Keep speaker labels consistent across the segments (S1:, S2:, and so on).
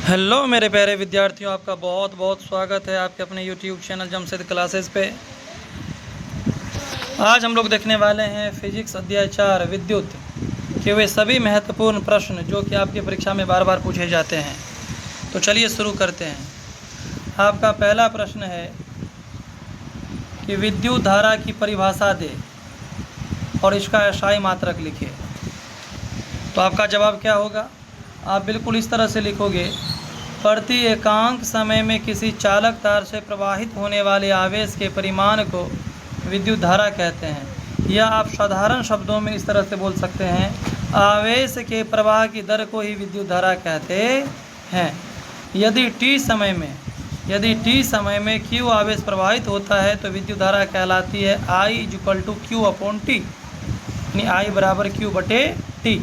S1: Hello मेरे प्यारे विद्यार्थियों, आपका बहुत बहुत स्वागत है आपके अपने यूट्यूब चैनल जमशेद क्लासेस पे। आज हम लोग देखने वाले हैं फिजिक्स अध्याय 4 विद्युत के वे सभी महत्वपूर्ण प्रश्न जो कि आपकी परीक्षा में बार बार पूछे जाते हैं। तो चलिए शुरू करते हैं। आपका पहला प्रश्न है कि विद्युत धारा की परिभाषा दे और इसका SI मात्रक लिखे। तो आपका जवाब क्या होगा? आप बिल्कुल इस तरह से लिखोगे, प्रति एकांक समय में किसी चालक तार से प्रवाहित होने वाले आवेश के परिमाण को विद्युत धारा कहते हैं। या आप साधारण शब्दों में इस तरह से बोल सकते हैं, आवेश के प्रवाह की दर को ही विद्युत धारा कहते हैं। यदि t समय में q आवेश प्रवाहित होता है तो विद्युत धारा कहलाती है I = Q/T, यानी I बराबर Q/T।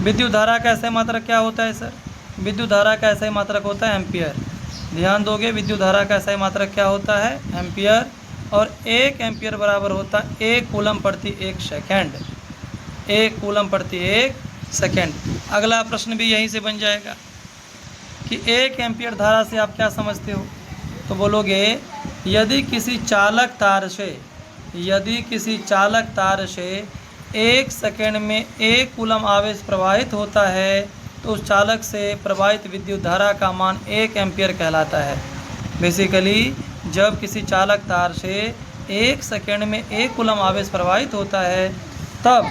S1: विद्युत धारा का SI मात्रक क्या होता है सर? विद्युत धारा का SI मात्रक होता है एम्पियर। ध्यान दोगे, विद्युत धारा का SI मात्रक क्या होता है? एम्पियर। और 1 एम्पियर बराबर होता है 1 कूलम प्रति 1 सेकेंड। 1 कूलम प्रति 1 सेकेंड। अगला प्रश्न भी यहीं से बन जाएगा कि 1 एम्पियर धारा से आप क्या समझते हो? तो बोलोगे, यदि किसी चालक तार से 1 सेकेंड में 1 कूलम आवेश प्रवाहित होता है तो उस चालक से प्रवाहित विद्युत धारा का मान 1 एम्पियर कहलाता है। बेसिकली जब किसी चालक तार से 1 सेकेंड में 1 कूलम आवेश प्रवाहित होता है तब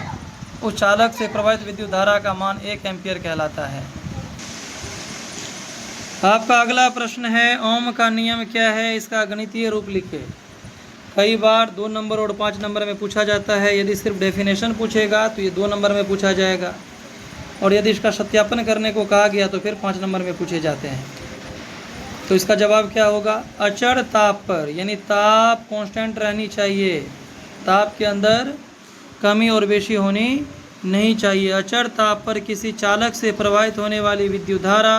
S1: उस चालक से प्रवाहित विद्युत धारा का मान 1 एम्पियर कहलाता है। आपका अगला प्रश्न है, ओम का नियम क्या है? इसका गणितीय रूप लिखे। कई बार 2 नंबर और 5 नंबर में पूछा जाता है। यदि सिर्फ डेफिनेशन पूछेगा तो ये 2 नंबर में पूछा जाएगा, और यदि इसका सत्यापन करने को कहा गया तो फिर 5 नंबर में पूछे जाते हैं। तो इसका जवाब क्या होगा? अचर ताप पर, यानी ताप कांस्टेंट रहनी चाहिए, ताप के अंदर कमी और बेशी होनी नहीं चाहिए। अचर ताप पर किसी चालक से प्रवाहित होने वाली विद्युत धारा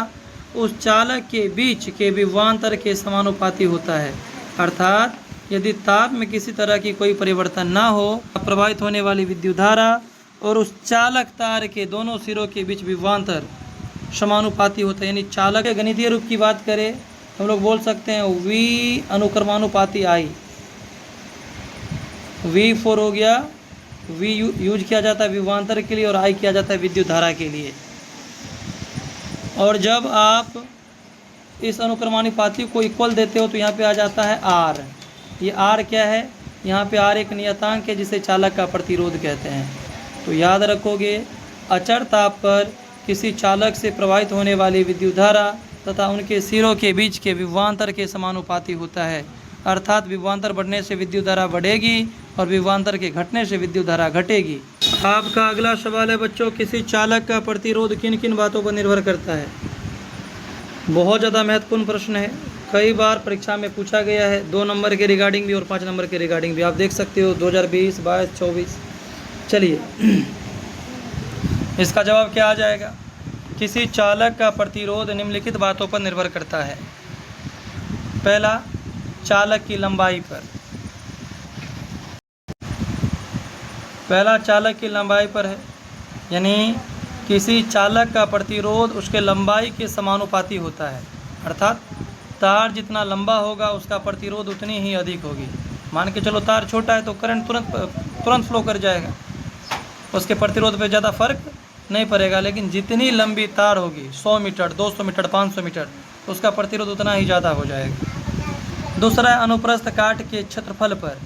S1: उस चालक के बीच के विभवांतर के समानुपाती होता है। अर्थात यदि ताप में किसी तरह की कोई परिवर्तन ना हो, प्रवाहित होने वाली विद्युत धारा और उस चालक तार के दोनों सिरों के बीच विभवांतर समानुपाती होता है। यानी चालक के गणितीय रूप की बात करें हम लोग बोल सकते हैं V अनुक्रमानुपाती I। V4 हो गया, V यूज किया जाता है विभवांतर के लिए और I किया जाता है विद्युत धारा के लिए। और जब आप इस अनुक्रमानुपाती को इक्वल देते हो तो यहाँ पे आ जाता है R। ये R क्या है? यहाँ पे R एक नियतांक है जिसे चालक का प्रतिरोध कहते हैं। तो याद रखोगे, अचर ताप पर किसी चालक से प्रवाहित होने वाली विद्युत धारा तथा उनके सिरों के बीच के विभवांतर के समानुपाती होता है। अर्थात विभवांतर बढ़ने से विद्युत धारा बढ़ेगी और विभवांतर के घटने से विद्युत धारा घटेगी। आपका अगला सवाल है बच्चों, किसी चालक का प्रतिरोध किन किन बातों पर निर्भर करता है? बहुत ज़्यादा महत्वपूर्ण प्रश्न है, कई बार परीक्षा में पूछा गया है, 2 नंबर के रिगार्डिंग भी और 5 नंबर के रिगार्डिंग भी। आप देख सकते हो 2020, 22, 24। चलिए इसका जवाब क्या आ जाएगा? किसी चालक का प्रतिरोध निम्नलिखित बातों पर निर्भर करता है। पहला, चालक की लंबाई पर। पहला चालक की लंबाई पर है, यानी किसी चालक का प्रतिरोध उसके लंबाई के समानुपाती होता है। अर्थात तार जितना लंबा होगा उसका प्रतिरोध उतनी ही अधिक होगी। मान के चलो तार छोटा है तो करंट तुरंत फ्लो कर जाएगा, उसके प्रतिरोध पे ज़्यादा फर्क नहीं पड़ेगा। लेकिन जितनी लंबी तार होगी, 100 मीटर, 200 मीटर, 500 मीटर, उसका प्रतिरोध उतना ही ज़्यादा हो जाएगा। दूसरा, अनुप्रस्थ काट के क्षेत्रफल पर,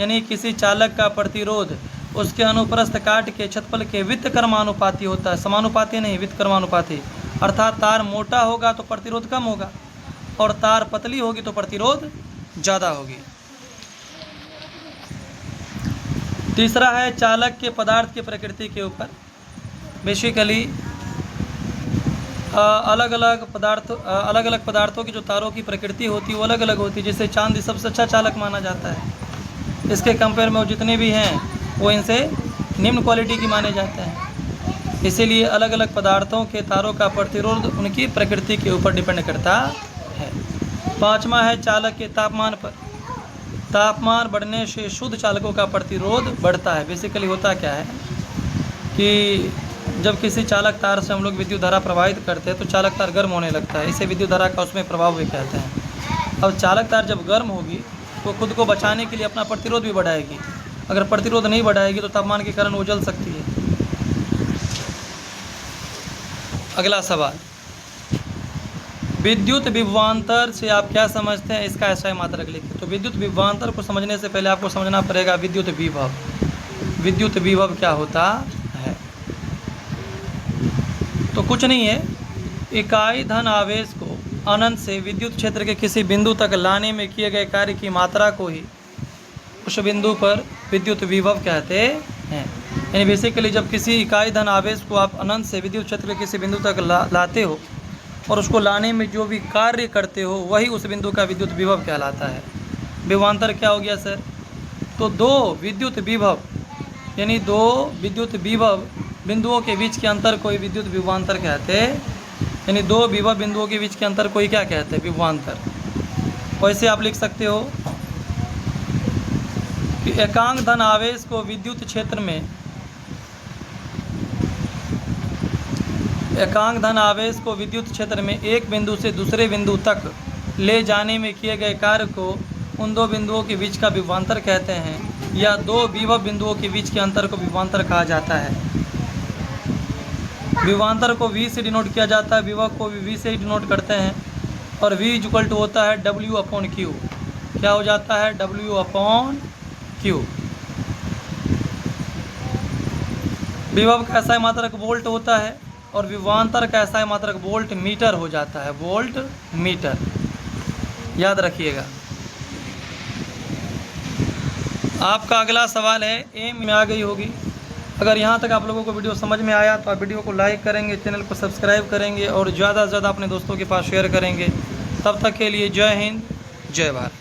S1: यानी किसी चालक का प्रतिरोध उसके अनुप्रस्थ काट के क्षेत्रफल के व्युत्क्रमानुपाती होता है, समानुपाती नहीं, व्युत्क्रमानुपाती। अर्थात तार मोटा होगा तो प्रतिरोध कम होगा और तार पतली होगी तो प्रतिरोध ज़्यादा होगी। तीसरा है चालक के पदार्थ की प्रकृति के ऊपर। बेसिकली अलग अलग पदार्थों की जो तारों की प्रकृति होती है वो अलग अलग होती है। जैसे चांदी सबसे अच्छा चालक माना जाता है, इसके कंपेयर में वो जितने भी हैं वो इनसे निम्न क्वालिटी की माने जाते हैं। इसीलिए अलग अलग पदार्थों के तारों का प्रतिरोध उनकी प्रकृति के ऊपर डिपेंड करता है। पाँचवा है चालक के तापमान पर। तापमान बढ़ने से शुद्ध चालकों का प्रतिरोध बढ़ता है। बेसिकली होता क्या है कि जब किसी चालक तार से हम लोग विद्युत धारा प्रवाहित करते हैं तो चालक तार गर्म होने लगता है, इसे विद्युत धारा का उसमें प्रभाव भी कहते हैं। अब चालक तार जब गर्म होगी तो खुद को बचाने के लिए अपना प्रतिरोध भी बढ़ाएगी। अगर प्रतिरोध नहीं बढ़ाएगी तो तापमान के कारण वो जल सकती है। अगला सवाल, विद्युत विभवांतर से आप क्या समझते हैं, इसका ऐसा मात्रक लिखिए। तो विद्युत विभवांतर को समझने से पहले आपको समझना पड़ेगा विद्युत विभव। विद्युत विभव क्या होता है? तो कुछ नहीं है, इकाई धन आवेश को अनंत से विद्युत क्षेत्र के किसी बिंदु तक लाने में किए गए कार्य की मात्रा को ही उस बिंदु पर विद्युत विभव कहते हैं। यानी बेसिकली जब किसी इकाई धन आवेश को आप अनंत से विद्युत क्षेत्र के किसी बिंदु तक लाते हो और उसको लाने में जो भी कार्य करते हो वही उस बिंदु का विद्युत विभव कहलाता है। विभवांतर क्या हो गया सर? तो दो विद्युत विभव यानी दो विद्युत विभव बिंदुओं के बीच के अंतर को ही विद्युत विभवांतर कहते हैं। यानी दो विभव बिंदुओं के बीच के अंतर को ही क्या कहते हैं? विभवांतर। वैसे आप लिख सकते हो कि एकांक धन आवेश को विद्युत क्षेत्र में एकांक धन आवेश को विद्युत क्षेत्र में एक बिंदु से दूसरे बिंदु तक ले जाने में किए गए कार्य को उन दो बिंदुओं के बीच का विभवांतर कहते हैं, या दो विभव बिंदुओं के बीच के अंतर को विभवांतर कहा जाता है। विभवांतर को V से डिनोट किया जाता है, विभव को भी V से ही डिनोट करते हैं, और V इक्वल टू होता है W/Q। क्या हो जाता है? W/Q। विभव का ऐसा मात्रक वोल्ट होता है और विभवांतर का ऐसा मात्रक वोल्ट मीटर हो जाता है। वोल्ट मीटर याद रखिएगा। आपका अगला सवाल है, ए में आ गई होगी। अगर यहाँ तक आप लोगों को वीडियो समझ में आया तो आप वीडियो को लाइक करेंगे, चैनल को सब्सक्राइब करेंगे और ज़्यादा से ज़्यादा अपने दोस्तों के पास शेयर करेंगे। तब तक के लिए जय हिंद, जय भारत।